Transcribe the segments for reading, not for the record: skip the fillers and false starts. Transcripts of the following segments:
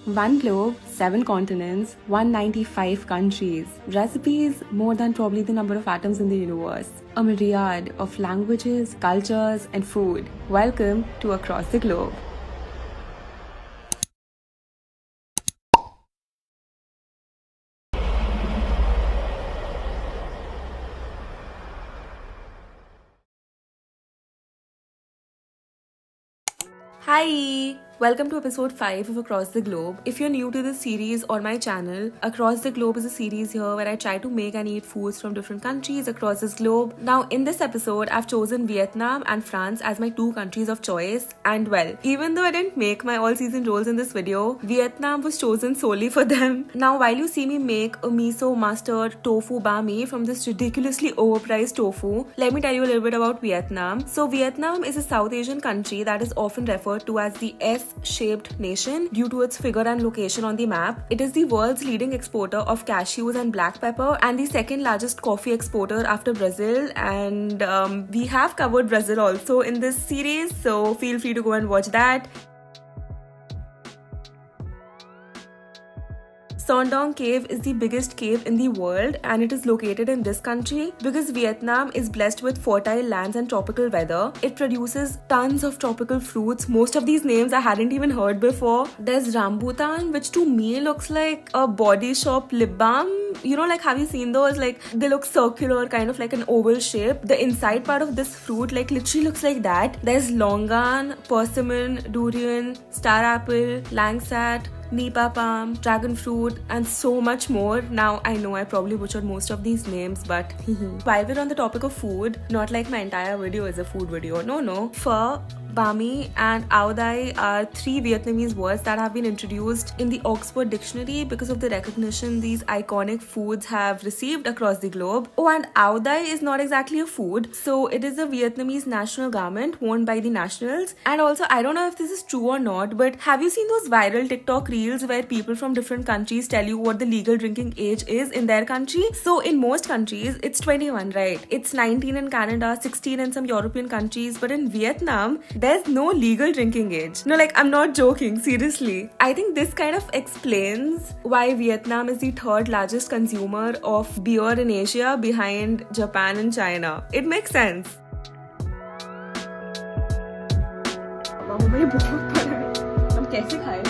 One globe, 7 continents, 195 countries. Recipes, more than probably the number of atoms in the universe. A myriad of languages, cultures, and food. Welcome to Across the Globe. Hi! Welcome to episode 5 of Across the Globe. If you're new to this series or my channel, Across the Globe is a series here where I try to make and eat foods from different countries across this globe. Now, in this episode, I've chosen Vietnam and France as my 2 countries of choice. And well, even though I didn't make my all-season rolls in this video, Vietnam was chosen solely for them. Now, while you see me make a miso mustard tofu bami from this ridiculously overpriced tofu, let me tell you a little bit about Vietnam. So, Vietnam is a South Asian country that is often referred to as the S-shaped nation due to its figure and location on the map. It is the world's leading exporter of cashews and black pepper and the second largest coffee exporter after Brazil, and we have covered Brazil also in this series, so feel free to go and watch that. Son Doong Cave is the biggest cave in the world, and it is located in this country because Vietnam is blessed with fertile lands and tropical weather. It produces tons of tropical fruits. Most of these names I hadn't even heard before. There's rambutan, which to me looks like a Body Shop lip balm. You know, like, have you seen those? Like, they look circular, kind of like an oval shape. The inside part of this fruit, like, literally looks like that. There's longan, persimmon, durian, star apple, langsat, Nipa palm, dragon fruit, and so much more. Now, I know I probably butchered most of these names, but while we're on the topic of food, not like my entire video is a food video. No. Pho, bami, and ao dai are 3 Vietnamese words that have been introduced in the Oxford Dictionary because of the recognition these iconic foods have received across the globe. Oh, and ao dai is not exactly a food, so it is a Vietnamese national garment worn by the nationals. And also, I don't know if this is true or not, but have you seen those viral TikTok reels where people from different countries tell you what the legal drinking age is in their country? So in most countries, it's 21, right? It's 19 in Canada, 16 in some European countries, but in Vietnam, there's no legal drinking age. No, like, I'm not joking, seriously. I think this kind of explains why Vietnam is the 3rd largest consumer of beer in Asia behind Japan and China. It makes sense. हम कैसे खाएं?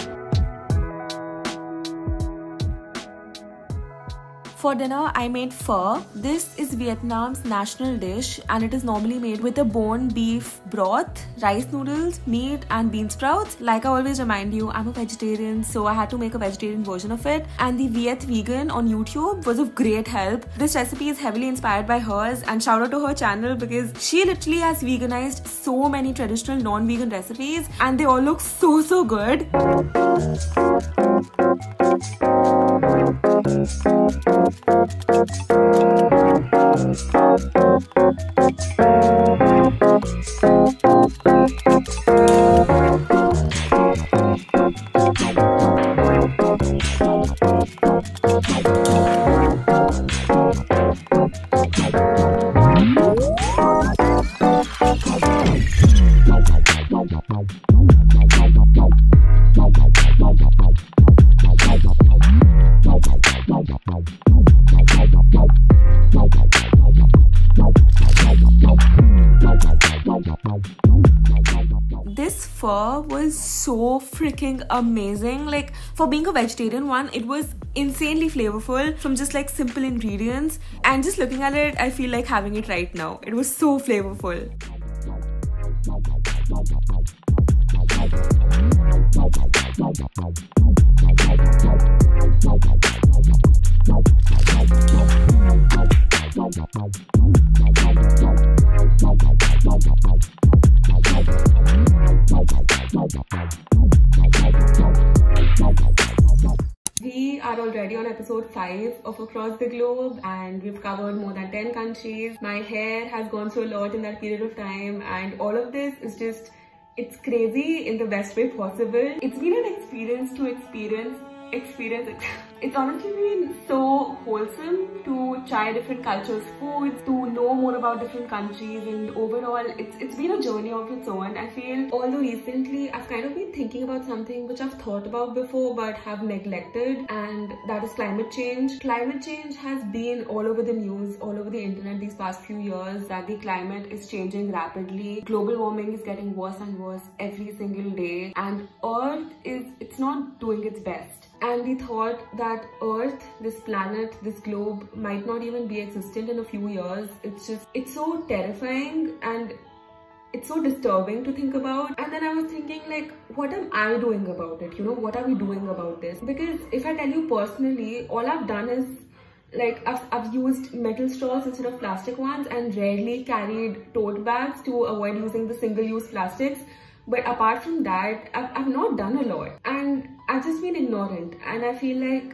For dinner, I made pho. This is Vietnam's national dish, and it is normally made with a bone beef broth, rice noodles, meat, and bean sprouts. Like I always remind you, I'm a vegetarian, so I had to make a vegetarian version of it. And the Viet Vegan on YouTube was of great help. This recipe is heavily inspired by hers, and shout out to her channel because she literally has veganized so many traditional non-vegan recipes, and they all look so good. This pho was so freaking amazing. Like, for being a vegetarian one, it was insanely flavorful from just like simple ingredients, and just looking at it, I feel like having it right now. It was so flavorful. We are already on episode 5 of Across the Globe, and we've covered more than 10 countries. My hair has gone through a lot in that period of time, and all of this is just, it's crazy in the best way possible. It's been an experience to experience it's honestly been so wholesome to try different cultures' foods, to know more about different countries, and overall it's been a journey of its own. I feel, although recently I've kind of been thinking about something which I've thought about before but have neglected, and that is climate change. Climate change has been all over the news, all over the internet these past few years, that the climate is changing rapidly. Global warming is getting worse and worse every single day, and Earth it's not doing its best. And the thought that Earth, this planet, this globe might not even be existent in a few years, it's so terrifying and it's so disturbing to think about. And then I was thinking, like, what am I doing about it? You know, what are we doing about this? Because if I tell you personally, all I've done is, like, I've used metal straws instead of plastic ones, and rarely carried tote bags to avoid using the single-use plastics. But apart from that, I've not done a lot, and I've just been ignorant. And I feel like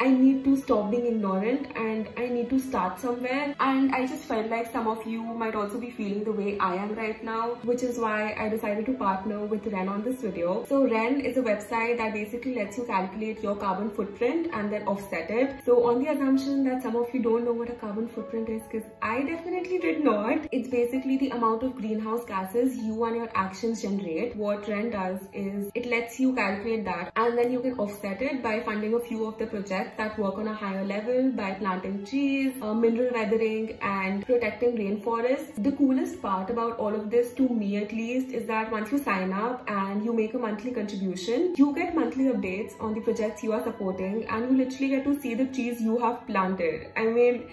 I need to stop being ignorant and I need to start somewhere. And I just felt like some of you might also be feeling the way I am right now, which is why I decided to partner with Ren on this video. So Ren is a website that basically lets you calculate your carbon footprint and then offset it. So on the assumption that some of you don't know what a carbon footprint is, because I definitely did not, it's basically the amount of greenhouse gases you and your actions generate. What Ren does is it lets you calculate that, and then you can offset it by funding a few of the projects that work on a higher level by planting trees, mineral weathering, and protecting rainforests. The coolest part about all of this, to me at least, is that once you sign up and you make a monthly contribution, you get monthly updates on the projects you are supporting, and you literally get to see the trees you have planted. I mean,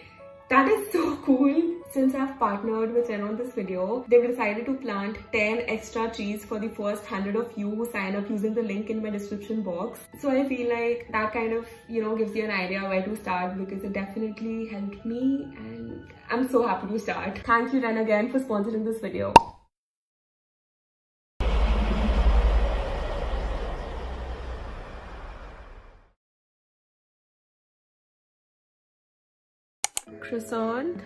that is so cool. Since I've partnered with Ren on this video, they've decided to plant 10 extra trees for the first 100 of you who sign up using the link in my description box. So I feel like that kind of, you know, gives you an idea where to start, because it definitely helped me and I'm so happy to start. Thank you, Ren, again for sponsoring this video. Croissant.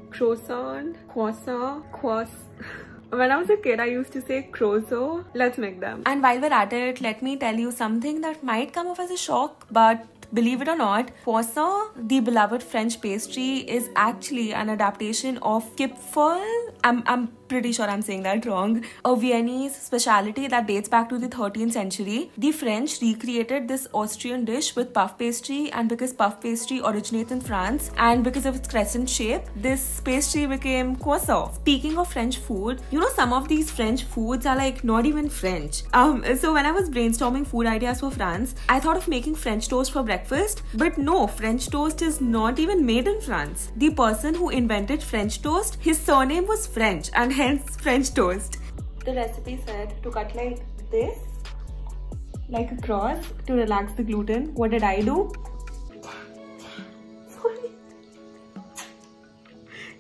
When I was a kid, I used to say croissant. Let's make them. And while we're at it, let me tell you something that might come off as a shock, but believe it or not, croissant, the beloved French pastry, is actually an adaptation of Kipferl. I'm pretty sure I'm saying that wrong. A Viennese specialty that dates back to the 13th century. The French recreated this Austrian dish with puff pastry, and because puff pastry originates in France and because of its crescent shape, this pastry became croissant. Speaking of French food, you know, some of these French foods are like not even French. So when I was brainstorming food ideas for France, I thought of making French toast for breakfast, but no, French toast is not even made in France. The person who invented French toast, his surname was French, and hence French toast. The recipe said to cut like this, like a cross, to relax the gluten. What did I do?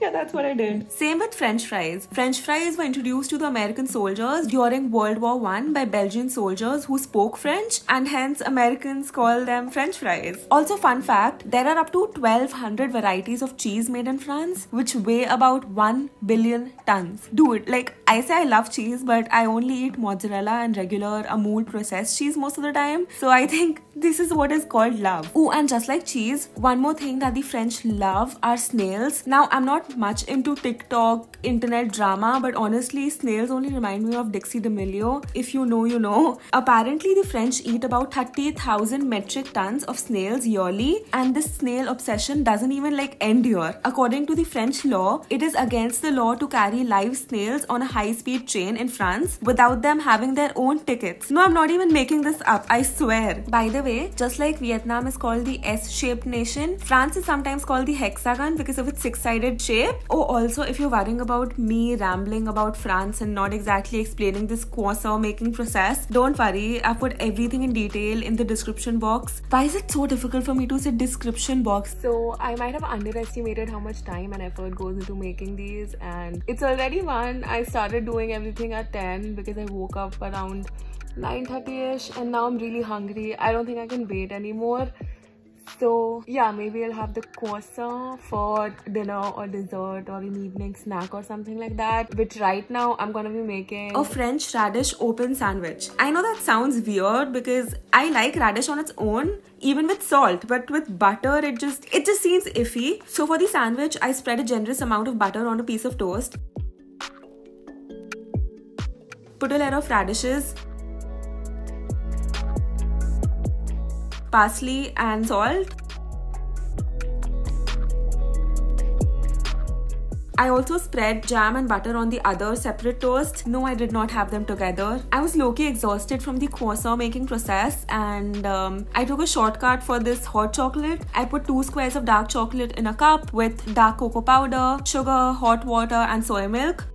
Yeah, that's what I did. Same with French fries. French fries were introduced to the American soldiers during World War I by Belgian soldiers who spoke French, and hence Americans call them French fries. Also, fun fact, there are up to 1200 varieties of cheese made in France, which weigh about 1 billion tons. Dude, like, I say I love cheese, but I only eat mozzarella and regular Amul processed cheese most of the time. So I think this is what is called love. Oh, and just like cheese, one more thing that the French love are snails. Now, I'm not much into TikTok, internet drama, but honestly, snails only remind me of Dixie D'Amelio. If you know, you know. Apparently, the French eat about 30,000 metric tons of snails yearly, and this snail obsession doesn't even like end here. According to the French law, it is against the law to carry live snails on a high-speed train in France without them having their own tickets. No, I'm not even making this up, I swear. By the way, just like Vietnam is called the S-shaped nation, France is sometimes called the hexagon because of its six-sided shape. Oh, also, if you're worrying about me rambling about France and not exactly explaining this croissant making process, don't worry, I put everything in detail in the description box. Why is it so difficult for me to say description box? So I might have underestimated how much time and effort goes into making these, and it's already 1. I started doing everything at 10 because I woke up around 9:30ish, and now I'm really hungry. I don't think I can wait anymore. So yeah, maybe I'll have the croissant for dinner or dessert or an evening snack or something like that. But right now I'm gonna be making a French radish open sandwich. I know that sounds weird because I like radish on its own, even with salt, but with butter it just seems iffy. So for the sandwich, I spread a generous amount of butter on a piece of toast. Put a layer of radishes, parsley and salt. I also spread jam and butter on the other separate toast. No, I did not have them together. I was low-key exhausted from the croissant making process, and I took a shortcut for this hot chocolate. I put 2 squares of dark chocolate in a cup with dark cocoa powder, sugar, hot water and soy milk.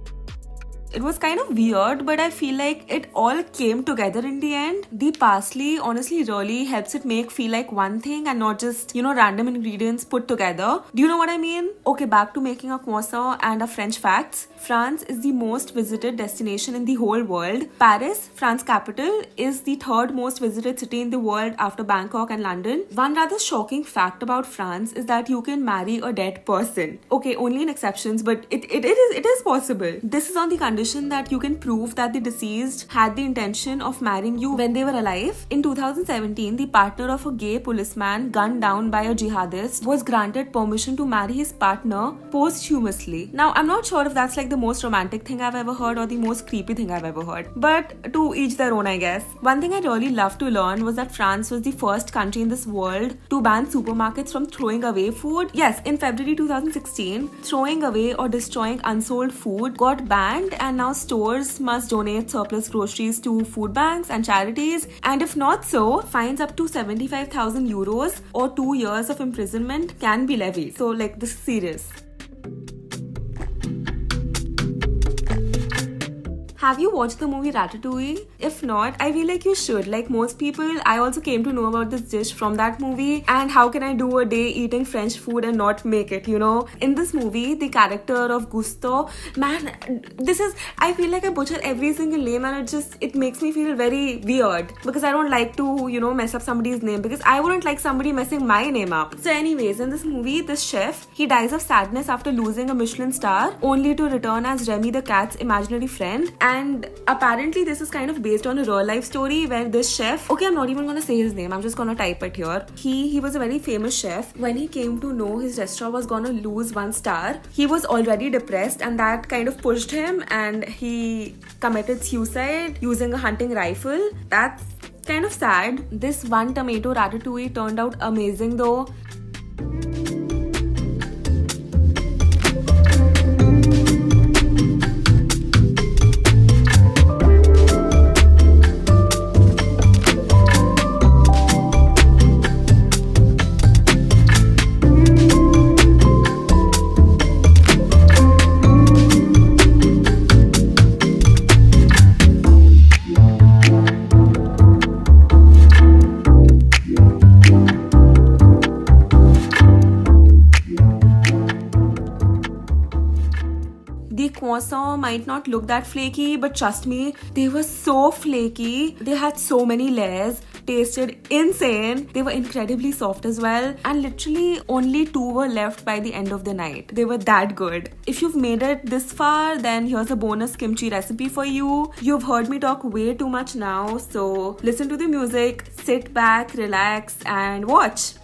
It was kind of weird, but I feel like it all came together in the end. The parsley honestly really helps it feel like one thing and not just, random ingredients put together. Do you know what I mean? Okay, back to making a croissant and our French facts. France is the most visited destination in the whole world. Paris, France capital, is the 3rd most visited city in the world after Bangkok and London. One rather shocking fact about France is that you can marry a dead person. Okay, only in exceptions, but it is possible. This is on the condition that you can prove that the deceased had the intention of marrying you when they were alive. In 2017, the partner of a gay policeman gunned down by a jihadist was granted permission to marry his partner posthumously. Now, I'm not sure if that's like the most romantic thing I've ever heard or the most creepy thing I've ever heard, but to each their own, I guess. One thing I really loved to learn was that France was the first country in this world to ban supermarkets from throwing away food. Yes, in February 2016, throwing away or destroying unsold food got banned, and now stores must donate surplus groceries to food banks and charities, and if not so, fines up to 75,000 euros or 2 years of imprisonment can be levied. So like, this is serious. Have you watched the movie Ratatouille? If not, I feel like you should. Like most people, I also came to know about this dish from that movie. And how can I do a day eating French food and not make it, In this movie, the character of Gusto, man, I feel like I butcher every single name, and it makes me feel very weird because I don't like to, mess up somebody's name, because I wouldn't like somebody messing my name up. So anyways, in this movie, this chef, he dies of sadness after losing a Michelin star, only to return as Remy the cat's imaginary friend. And apparently this is kind of based on a real life story where this chef, okay, I'm not even gonna say his name, I'm just gonna type it here. He was a very famous chef. When he came to know his restaurant was gonna lose 1 star, he was already depressed, and that kind of pushed him, and he committed suicide using a hunting rifle. That's kind of sad. This one tomato ratatouille turned out amazing though. Croissant might not look that flaky, but trust me, they were so flaky. They had so many layers, tasted insane. They were incredibly soft as well, and literally only 2 were left by the end of the night. They were that good. If you've made it this far, then here's a bonus kimchi recipe for you. You've heard me talk way too much now, so listen to the music, sit back, relax, and watch.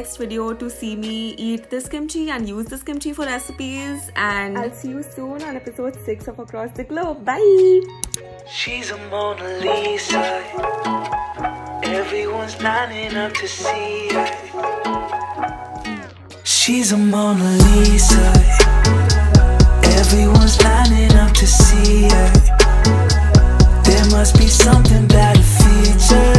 next video to see me eat this kimchi and use this kimchi for recipes, and I'll see you soon on episode 6 of Across the Globe. Bye! She's a Mona Lisa. Everyone's lining up to see her. She's a Mona Lisa. Everyone's lining up to see her. There must be something about her features.